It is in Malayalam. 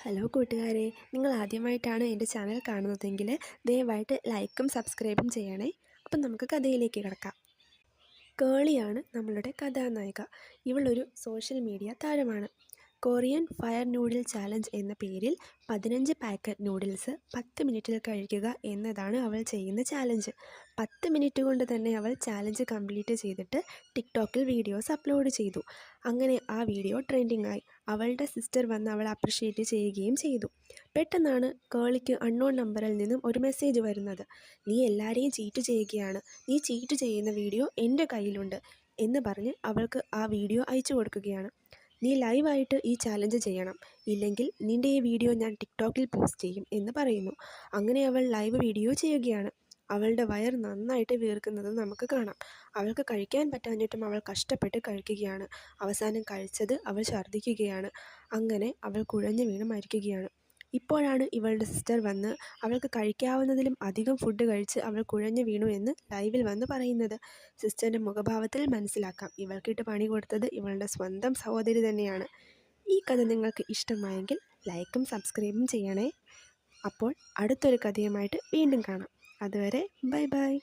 ഹലോ കൂട്ടുകാരെ, നിങ്ങൾ ആദ്യമായിട്ടാണ് എൻ്റെ ചാനൽ കാണുന്നതെങ്കിൽ ദയവായിട്ട് ലൈക്കും സബ്സ്ക്രൈബും ചെയ്യണേ. അപ്പം നമുക്ക് കഥയിലേക്ക് കിടക്കാം. കേളിയാണ് നമ്മളുടെ കഥാനായിക. ഇവളൊരു സോഷ്യൽ മീഡിയ താരമാണ്. കൊറിയൻ ഫയർ നൂഡിൽ ചാലഞ്ച് എന്ന പേരിൽ 15 പാക്കറ്റ് നൂഡിൽസ് 10 മിനിറ്റിൽ കഴിക്കുക എന്നതാണ് അവൾ ചെയ്യുന്ന ചാലഞ്ച്. 10 മിനിറ്റ് കൊണ്ട് തന്നെ അവൾ ചാലഞ്ച് കംപ്ലീറ്റ് ചെയ്തിട്ട് ടിക്ടോക്കിൽ വീഡിയോസ് അപ്ലോഡ് ചെയ്തു. അങ്ങനെ ആ വീഡിയോ ട്രെൻഡിങ് ആയി. അവളുടെ സിസ്റ്റർ വന്ന് അവൾ അപ്രിഷ്യേറ്റ് ചെയ്യുകയും ചെയ്തു. പെട്ടെന്നാണ് കേളിക്ക് അൺനോൺ നമ്പറിൽ നിന്നും ഒരു മെസ്സേജ് വരുന്നത്. നീ എല്ലാവരെയും ചീറ്റ് ചെയ്യുകയാണ്, നീ ചീറ്റ് ചെയ്യുന്ന വീഡിയോ എൻ്റെ കയ്യിലുണ്ട് എന്ന് പറഞ്ഞ് അവൾക്ക് ആ വീഡിയോ അയച്ചു കൊടുക്കുകയാണ്. നീ ലൈവായിട്ട് ഈ ചാലഞ്ച് ചെയ്യണം, ഇല്ലെങ്കിൽ നിൻ്റെ ഈ വീഡിയോ ഞാൻ ടിക്ടോക്കിൽ പോസ്റ്റ് ചെയ്യും എന്ന് പറയുന്നു. അങ്ങനെ അവൾ ലൈവ് വീഡിയോ ചെയ്യുകയാണ്. അവളുടെ വയർ നന്നായിട്ട് വീർക്കുന്നത് നമുക്ക് കാണാം. അവൾക്ക് കഴിക്കാൻ പറ്റാഞ്ഞിട്ടും അവൾ കഷ്ടപ്പെട്ട് കഴിക്കുകയാണ്. അവസാനം കഴിച്ചത് അവൾ ഛർദ്ദിക്കുകയാണ്. അങ്ങനെ അവൾ കുഴഞ്ഞു വീണ് മരിക്കുകയാണ്. ഇപ്പോഴാണ് ഇവളുടെ സിസ്റ്റർ വന്ന് അവൾക്ക് കഴിക്കാവുന്നതിലും അധികം ഫുഡ് കഴിച്ച് അവൾ കുഴഞ്ഞു വീണു എന്ന് ലൈവിൽ വന്ന് പറയുന്നത്. സിസ്റ്ററിൻ്റെ മുഖഭാവത്തിൽ മനസ്സിലാക്കാം ഇവൾക്കിട്ട് പണി കൊടുത്തത് ഇവളുടെ സ്വന്തം സഹോദരി തന്നെയാണ്. ഈ കഥ നിങ്ങൾക്ക് ഇഷ്ടമായെങ്കിൽ ലൈക്കും സബ്സ്ക്രൈബും ചെയ്യണേ. അപ്പോൾ അടുത്തൊരു കഥയുമായിട്ട് വീണ്ടും കാണാം. അതുവരെ ബൈ ബൈ.